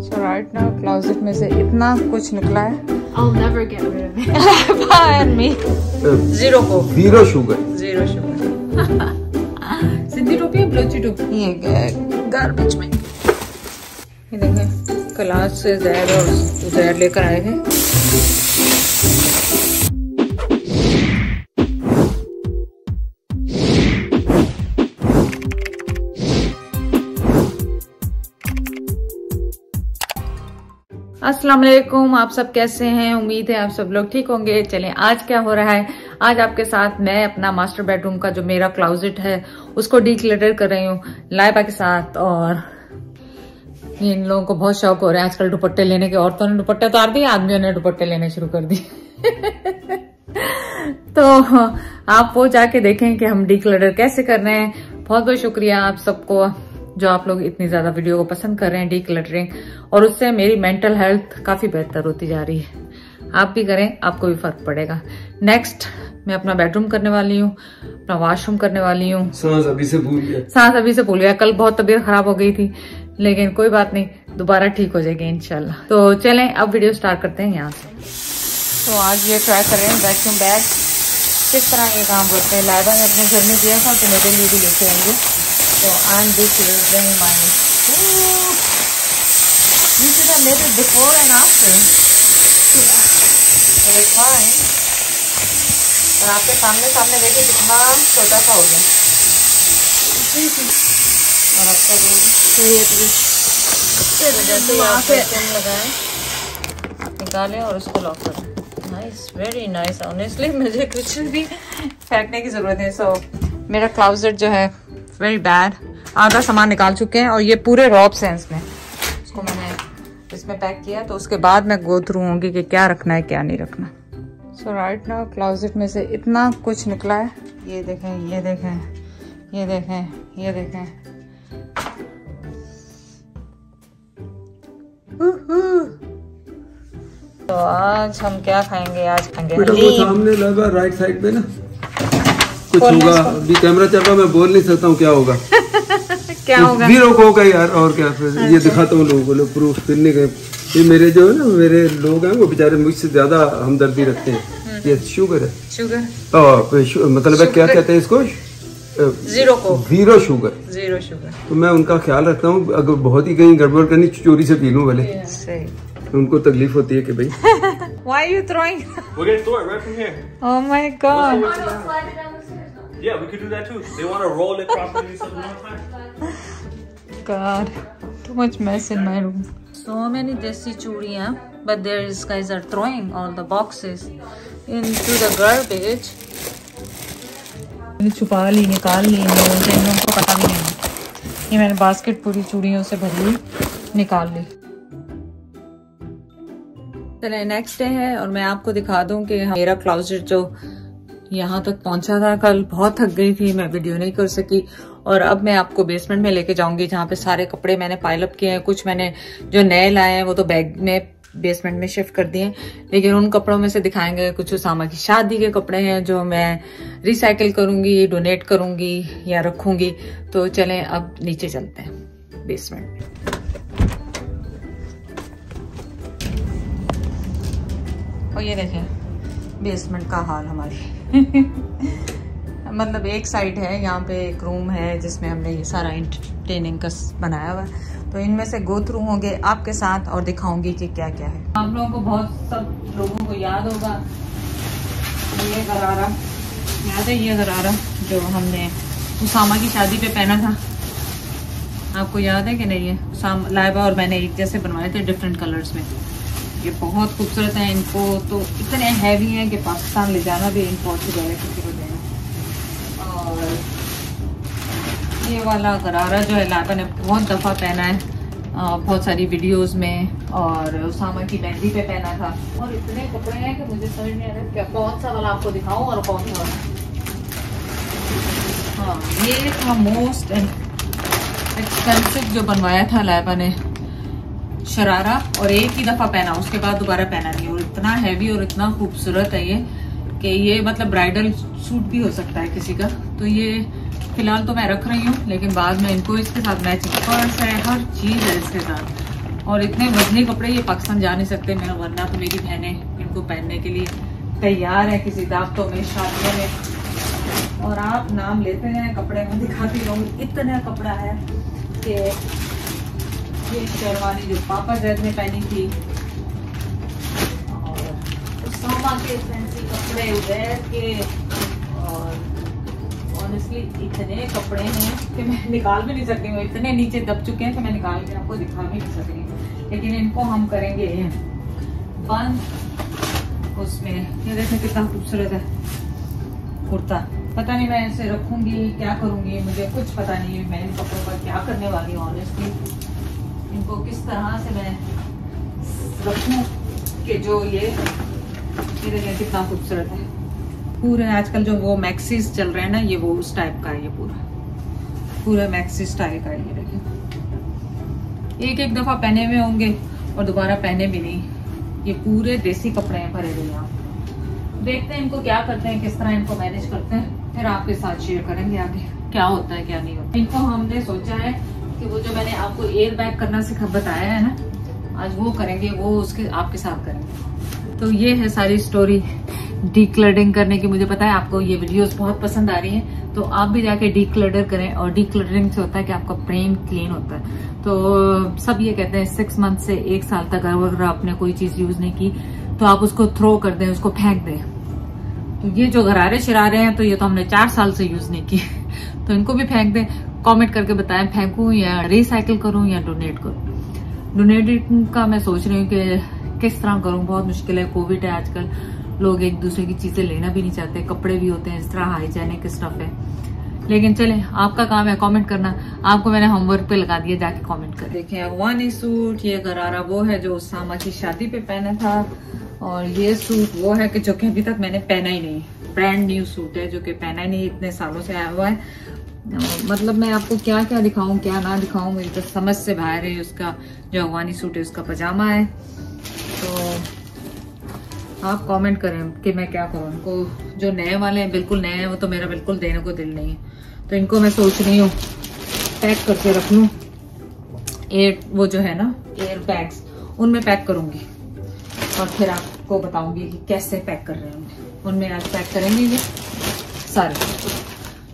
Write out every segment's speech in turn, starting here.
So right now closet में से इतना कुछ निकला है। I'll never get rid of it. And me. Zero coke. Zero sugar. Zero sugar. Sindhi टोपी है बलोची टोपी? ये गार्बेज में। ये देखें क्लास से जहर और जहर लेकर आए थे। अस्सलाम वालेकुम, आप सब कैसे हैं? उम्मीद है आप सब लोग ठीक होंगे। चलें आज क्या हो रहा है, आज आपके साथ मैं अपना मास्टर बेडरूम का जो मेरा क्लोजेट है उसको डीक्लटर कर रही हूँ लाइबा के साथ। और इन लोगों को बहुत शौक हो रहा है आजकल दुपट्टे लेने के। औरतों ने दुपट्टे उतार दिए, आदमियों ने दुपट्टे लेने शुरू कर दिए। तो आप वो जाके देखें कि हम डीक्लटर कैसे कर रहे हैं। बहुत बहुत शुक्रिया आप सबको जो आप लोग इतनी ज्यादा वीडियो को पसंद कर रहे हैं डीक्लटरिंग, और उससे मेरी मेंटल हेल्थ काफी बेहतर होती जा रही है। आप भी करें, आपको भी फर्क पड़ेगा। नेक्स्ट मैं अपना बेडरूम करने वाली हूँ, अपना वॉशरूम करने वाली हूँ। सांस अभी से भूल गया। कल बहुत तबीयत खराब हो गई थी, लेकिन कोई बात नहीं, दोबारा ठीक हो जाएगी इंशाल्लाह। तो चलें अब वीडियो स्टार्ट करते हैं यहाँ से। तो आज ये ट्राई कर रहे हैं वैक्यूम बैग किस तरह ये काम करते हैं। लाइबा ने अपने घर में दिया था तो मेरे लिए भी लेके आएंगे। So I'm decluttering my food. You should have made it before and after. But it's fine. और आपके सामने देखिए कितना छोटा सा हो गया। और आपका तो ये जैसे यहाँ पे लगाए, आप निकालें और उसको लॉक करें। Nice, very nice. ऑनेस्टली मुझे कुछ भी फेंकने की जरूरत है। सो मेरा क्लोजेट जो है वेरी बैड, आधा सामान निकाल चुके हैं और ये पूरे रॉब्स हैं इसमें। इसको मैंने इसमें पैक किया, तो उसके बाद मैं गो थ्रू होंगी कि क्या रखना है क्या नहीं रखना। सो राइट नाउ क्लोजेट में से इतना कुछ निकला है। ये देखें, ये देखें, ये देखें, ये देखें। तो आज हम क्या खाएंगे? आज खाएंगे सामने लगा राइट साइड पे ना कुछ होगा। अभी कैमरा चल रहा, मैं बोल नहीं सकता हूँ क्या होगा। क्या होगा? वीरों को होगा यार, और क्या। फिर ये दिखाता हूँ लोगों को, लोग प्रूफ फिर नहीं गए। ये मेरे जो है ना, मेरे लोग हैं वो बेचारे मुझसे ज्यादा हमदर्दी रखते हैं। ये शुगर है, शुगर मतलब क्या कहते हैं इसको? जीरो को, जीरो शुगर, जीरो शुगर। तो मैं उनका ख्याल रखता हूँ। अगर बहुत ही कहीं गड़बड़ करनी, चोरी से पी लूँ भले, उनको तकलीफ होती है कि भाई Why are you throwing? We're gonna throw it right from here. Oh my god. Yeah, we could do that too. They want to roll it properly so no time. God, too much mess in my room. So many desi churiyan, but these guys are throwing all the boxes into the garbage. छुपा ली, निकाल ली इन लोगों को पता भी नहीं। ये मैंने basket पूरी चूड़ियों से भरी निकाल ली। चलिए नेक्स्ट डे है और मैं आपको दिखा दूं कि मेरा क्लोजेट जो यहाँ तक पहुंचा था। कल बहुत थक गई थी, मैं वीडियो नहीं कर सकी। और अब मैं आपको बेसमेंट में लेके जाऊंगी जहाँ पे सारे कपड़े मैंने पाइल अप किए हैं। कुछ मैंने जो नए लाए हैं वो तो बैग में बेसमेंट में शिफ्ट कर दिए, लेकिन उन कपड़ों में से दिखाएंगे कुछ उसामा की शादी के कपड़े हैं जो मैं रिसाइकिल करूंगी, डोनेट करूंगी या रखूंगी। तो चलें अब नीचे चलते हैं बेसमेंट में। और ये देखें बेसमेंट का हाल हमारी। मतलब एक साइड है, यहाँ पे एक रूम है जिसमें हमने ये सारा एंटरटेनिंग का बनाया हुआ है। तो इनमें से गो थ्रू होंगे आपके साथ और दिखाऊंगी कि क्या क्या है। आप लोगों को बहुत सब लोगों को याद होगा ये गरारा, याद है ये गरारा जो हमने उसामा की शादी पे पहना था। आपको याद है कि नहीं? है लाइबा और मैंने एक जैसे बनवाए थे डिफरेंट कलर्स में। ये बहुत खूबसूरत है। इनको तो इतने हैवी हैं कि पाकिस्तान ले जाना भी इम्पॉसिबल है किसी को देना। और ये वाला गरारा जो है लाइबा ने बहुत दफ़ा पहना है, बहुत सारी वीडियोस में, और उसामा की मेहंदी पे पहना था। और इतने कपड़े हैं कि मुझे समझ नहीं आ रहा क्या कौन सा वाला आपको दिखाऊं और कौन सा वाला। हाँ, ये था मोस्ट एक्सपेंसिव जो बनवाया था लाइबा ने, शरारा। और एक ही दफा पहना, उसके बाद दोबारा पहना नहीं। और इतना हैवी और इतना खूबसूरत है ये कि ये मतलब ब्राइडल सूट भी हो सकता है किसी का। तो ये फिलहाल तो मैं रख रही हूँ, लेकिन बाद में इनको इसके साथ मैचिंग पर्स है, हर चीज है इसके साथ। और इतने वजनी कपड़े ये पाकिस्तान जा नहीं सकते मैं, वरना तो मेरी बहनें इनको पहनने के लिए तैयार है किसी दावतों में, शादियों में। और आप नाम लेते हैं कपड़े में, दिखाती रहूँगी। इतना कपड़ा है कि ये शेरवानी जो पापा जैद ने पहनी थी, और उसामा के फैंसी कपड़े उदैर के, और ऑनेस्टली इतने कपड़े हैं कि मैं निकाल भी नहीं सकती हूँ। इतने नीचे दब चुके हैं कि मैं निकाल के आपको दिखा भी नहीं सकती, लेकिन इनको हम करेंगे बंद। उसमें ये देखें कितना खूबसूरत है कुर्ता। पता नहीं मैं ऐसे रखूंगी क्या करूंगी, मुझे कुछ पता नहीं है मैं इन कपड़ों पर क्या करने वाली हूँ ऑनेस्टली। इनको किस तरह से मैं रखूं कि जो ये देखें कितना खूबसूरत है। पूरे आजकल जो वो मैक्सीज चल रहे हैं ना, ये वो उस टाइप का है, ये पूरा मैक्सी स्टाइल का है। ये देखिए एक दफा पहने हुए होंगे और दोबारा पहने भी नहीं। ये पूरे देसी कपड़े हैं भरे हुए। यहाँ देखते हैं इनको क्या करते हैं, किस तरह इनको मैनेज करते हैं, फिर आपके साथ शेयर करेंगे आगे क्या होता है क्या नहीं होता। इनको हमने सोचा है कि वो जो मैंने आपको एयर बैग करना बताया है ना, आज वो करेंगे, वो उसके आपके साथ करेंगे। तो ये है सारी स्टोरी डीक्लटरिंग करने की। मुझे पता है आपको ये वीडियोस बहुत पसंद आ रही हैं, तो आप भी जाके डीक्लटर करें। और डीक्लटरिंग से होता है कि आपका ब्रेन क्लीन होता है। तो सब ये कहते हैं 6 मंथ से 1 साल तक अगर आपने कोई चीज यूज नहीं की तो आप उसको थ्रो कर दें, उसको फेंक दें। तो ये जो गरारे शरारे हैं तो ये तो हमने 4 साल से यूज नहीं की तो इनको भी फेंक दें। कमेंट करके बताएं फेंकूं या रिसाइकिल करूं या डोनेट करूं। डोनेटिंग का मैं सोच रही हूँ कि किस तरह करूं, बहुत मुश्किल है। कोविड है आजकल, लोग एक दूसरे की चीजें लेना भी नहीं चाहते, कपड़े भी होते हैं इस तरह हाइजेनिक स्टफ है। लेकिन चले आपका काम है कमेंट करना, आपको मैंने होमवर्क पे लगा दिया, जाके कमेंट कर। देखिए अफगानी सूट, ये गरारा वो है जो उसामा की शादी पे पहना था, और ये सूट वो है कि जो कि अभी तक मैंने पहना ही नहीं, ब्रांड न्यू सूट है जो कि पहना ही नहीं, इतने सालों से आया हुआ है। मतलब मैं आपको क्या क्या दिखाऊं क्या ना दिखाऊं, मेरी तो समझ से बाहर है। उसका जो अफगानी सूट है उसका पजामा है। तो आप कमेंट करें कि मैं क्या करूं। इनको जो नए वाले हैं बिल्कुल नए हैं, वो तो मेरा बिल्कुल देने को दिल नहीं है। तो इनको मैं सोच रही हूँ पैक करके रख लूं। वो जो है ना एयर बैग्स, उनमें पैक करूंगी और फिर आपको बताऊंगी कि कैसे पैक कर रहे हैं। उनमें आज पैक करेंगे ये सारे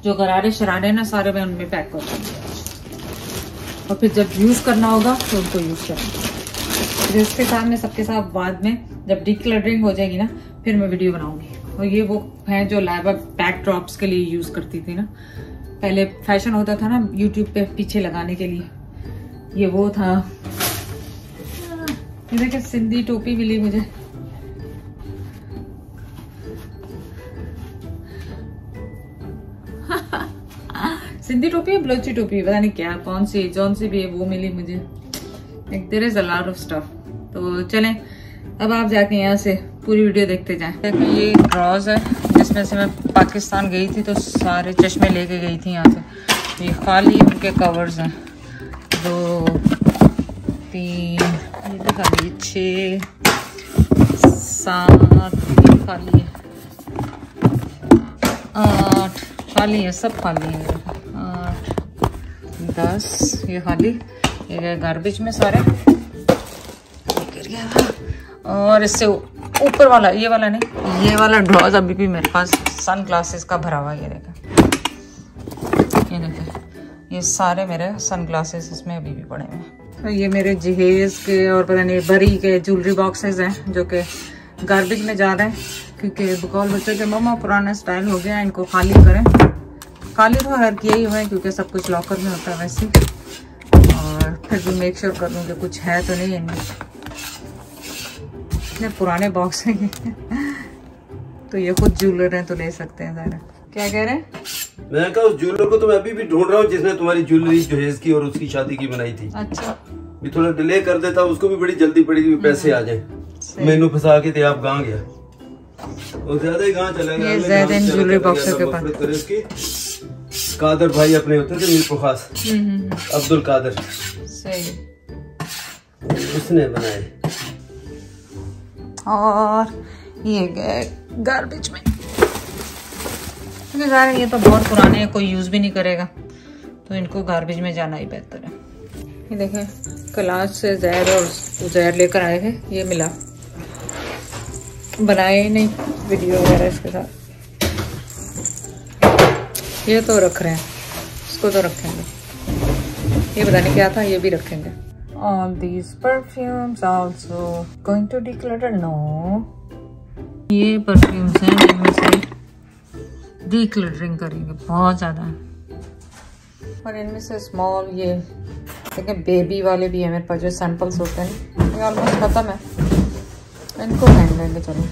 जो गरारे शरारे ना, सारे मैं उनमें पैक कर दूंगी और फिर जब यूज करना होगा तो उनको यूज करेंगे। फिर इसके साथ में सबके साथ बाद में जब डीक्लटरिंग हो जाएगी ना, फिर मैं वीडियो बनाऊंगी। और ये वो है जो लाइबा बैक ड्रॉप्स के लिए यूज करती थी ना, पहले फैशन होता था ना यूट्यूब पे पीछे लगाने के लिए, ये वो था। ये देखिए सिंधी टोपी मिली मुझे, सिंधी टोपी है बलोची टोपी, पता नहीं क्या कौन सी भी है, वो मिली मुझे। There is a lot of stuff. तो चलें अब आप जाके यहाँ से पूरी वीडियो देखते जाएं। ये ड्रॉज है जिसमें से मैं पाकिस्तान गई थी तो सारे चश्मे लेके गई थी यहाँ से। ये खाली उनके कवर्स हैं, 2 3 ये खाली 6 7 खाली है, 8 खाली है, सब खाली है, 8 10 ये खाली, ये गार्बेज में सारे गिर गया। और इससे ऊपर वाला ये वाला नहीं, ये वाला ड्रॉज अभी भी मेरे पास सन ग्लासेस का भरा हुआ है। ये देखें ये सारे मेरे सन ग्लासेस इसमें अभी भी पड़े हुए हैं। तो ये मेरे जहेज के और पता नहीं बरी के ज्वेलरी बॉक्सेस हैं जो कि गार्बेज में जा रहे हैं, क्योंकि बकौल बच्चे के मम्मा पुराना स्टाइल हो गया, इनको खाली करें। खाली तो हर किया ही हुआ है क्योंकि सब कुछ लॉकर में होता है वैसे, और फिर भी मेक श्योर कर लूँ कि कुछ है तो नहीं इनमें। इतने पुराने बॉक्स हैं तो ये खुद ज्वेलर हैं तो ले सकते हैं ज़रा। क्या कह रहे हैं? मैंने कहा उस ज्वेलर को तो मैं अभी भी ढूंढ रहा हूँ जिसने तुम्हारी ज्वेलरी जहेज की और उसकी शादी की बनाई थी। अच्छा, भी थोड़ा डिले कर देता, उसको भी बड़ी जल्दी पड़ी थी पैसे आ जाए। मैनू फंसा के थे आप गाँव गया, वो ज्यादा ही गाँव चला गया। ज्वेलरी बॉक्स के पास कादर भाई अपने होते थे मीरपुर खास, अब्दुल कादर, सही, उसने बनाए। और ये गए गार्बेज में, ये तो बहुत पुराने हैं, कोई यूज भी नहीं करेगा, तो इनको गार्बेज में जाना ही बेहतर है। ये देखें क्लास से जहर और उजैर लेकर आए थे, ये मिला, बनाए ही नहीं वीडियो वगैरह इसके साथ। ये तो रख रहे हैं, इसको तो रखेंगे, ये पता नहीं क्या था, ये भी रखेंगे। All these perfumes also going to declutter? No. ये परफ्यूम्स हैं जिनमें से डिक्लटरिंग करेंगे, बहुत ज़्यादा है। और इनमें से स्मॉल ये देखिए बेबी वाले भी हैं मेरे पास, जो सैंपल्स होते हैं, ये ऑलमोस्ट खत्म है, इनको पहन लेंगे। चलो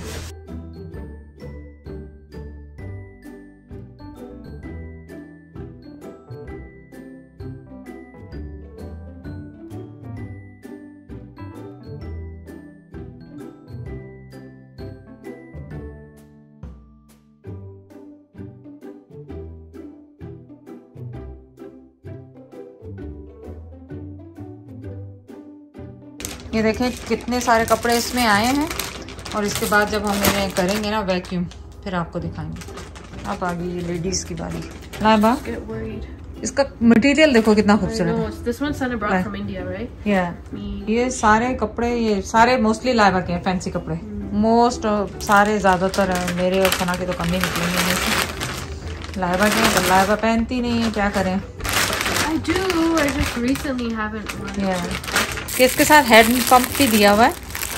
ये देखें कितने सारे कपड़े इसमें आए हैं, और इसके बाद जब हम इन्हें करेंगे ना वैक्यूम, फिर आपको दिखाएंगे। अब आ गई लेडीज की बारी। लाइबा, इसका मटेरियल देखो कितना खूबसूरत है। ये सारे कपड़े, ये सारे मोस्टली लाइबा के हैं, फैंसी कपड़े मोस्ट सारे, ज्यादातर मेरे और सना के तो कम ही निकलेंगे। लाइबा के हैं तो लाइबा पहनती नहीं है, क्या करें। इसके साथ हेड पंप भी दिया हुआ है,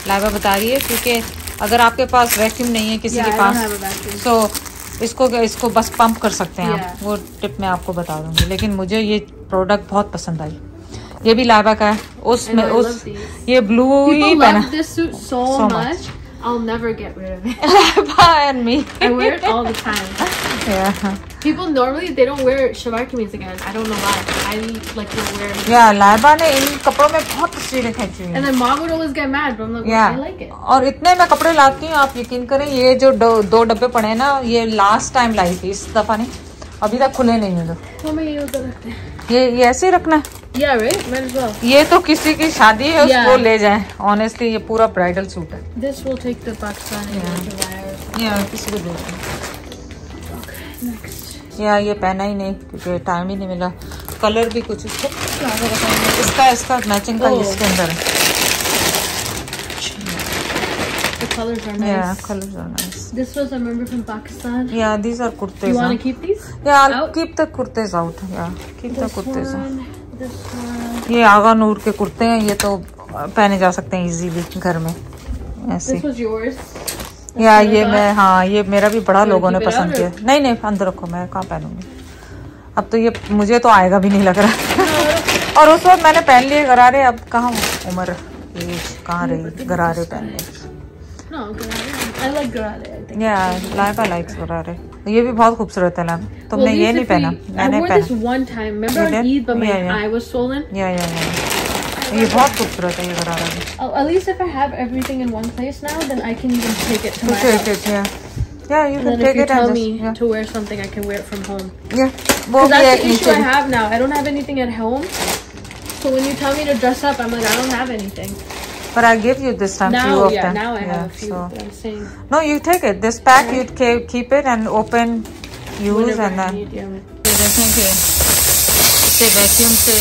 लाइबा बता रही है, क्योंकि अगर आपके पास वैक्यूम नहीं है किसी के पास, तो इसको बस पंप कर सकते हैं आप। वो टिप मैं आपको बता दूंगी। लेकिन मुझे ये प्रोडक्ट बहुत पसंद आई। ये भी लाइबा का है, उसमें उस ये ब्लू ही पहना। I'll never get rid of it. Laiba and me. I wear it all the time. Yeah. People normally they don't wear shalwar kameez again. I don't know why. I like to wear it. Yeah, Laiba ने इन कपड़ों में बहुत तस्वीरें खींची हुई हैं। And then mom would always get mad, but I'm like, I like it. और इतने मैं कपड़े लाती हूँ, आप यकीन करें, ये जो दो डब्बे पड़े हैं ना, ये लास्ट टाइम लाई थी, इस दफा नहीं, अभी तक खुले नहीं है। तो मैं ये उधर रखते हैं। ये ऐसे ही रखना है। Yeah, right? Might as well. ये तो किसी की शादी है, उसको ले जाएं। Honestly, ये पूरा ब्राइडल सूट है। This will take the Pakistani wire. Yeah, किसी को देते हैं। Okay, next. Yeah, ये पहना ही नहीं क्योंकि टाइम ही नहीं मिला। कलर भी कुछ इसका मैचिंग का इसके अंदर है। The colors are nice. Yeah, colors are nice. This was I remember from Pakistan. Yeah, these are kurtas. You want to keep these? Yeah, I'll out? keep the kurtas out. Yeah, keep the kurtas out. This one. ये आगा नूर के कुर्ते हैं, ये तो पहने जा सकते हैं इजीली घर में ऐसे। This was yours. या ये मैं, हाँ ये मेरा भी बड़ा लोगों ने पसंद किया। नहीं नहीं अंदर रखो, मैं कहाँ पहनूंगी अब, तो ये मुझे तो आएगा भी नहीं लग रहा। और उस वक्त मैंने पहन लिए गरारे, अब कहाँ उम्र एज कहाँ रही गरारे पहनने। No, I like garare. I think. Yeah, Laiba likes गरारे। ये भी बहुत खूबसूरत है लाइबा। तुमने ये नहीं पहना, मैंने पहना। I wore this one time. Remember on Eid, but my eye was swollen. Yeah. ये बहुत खूबसूरत है ये गरारा भी। At least if I have everything in one place now, then I can even take it to my house. Yeah, you can take it and just to wear something, I can wear it from home. Yeah, वो भी that's the issue I have now. I don't have anything at home. So when you tell me to dress up, I'm like, I don't have anything. But I give you this time few of them. Now I have a few. But I'm saying. No, you take it. This pack you keep it and open, use and then. ये देखें कि इसे vacuum से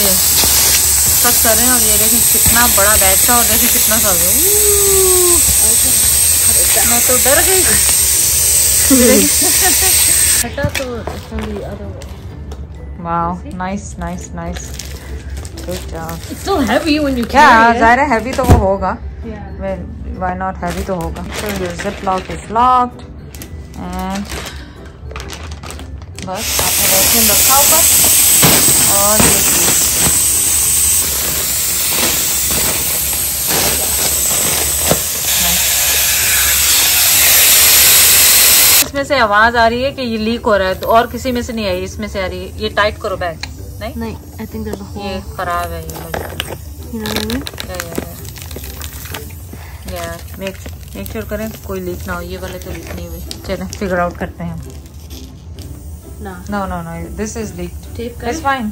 सक कर रहे हैं, और ये देखें कितना बड़ा बैग था, और देखें कितना सा मैं तो डर गई। हटा तो Wow, nice. Good job. It's so heavy when you carry it. Yeah, ज़ाहिर है heavy तो वो होगा। Yeah. Well, why not heavy तो होगा। So your ziplock is locked and बस आपने वैक्यूम रखा ऊपर, और ये इसमें से आवाज आ रही है कि ये लीक हो रहा है, तो और किसी में से नहीं आई, इसमें से आ रही है। ये टाइट करो बैग। नहीं, I think there's a hole. ये खराब है ये। You know what I mean? Yeah. Make sure करें कोई लीक ना हो। ये वाले तो लीक नहीं हुए। चलें फिगर आउट करते हैं। No. This is leaked. Tape It's fine.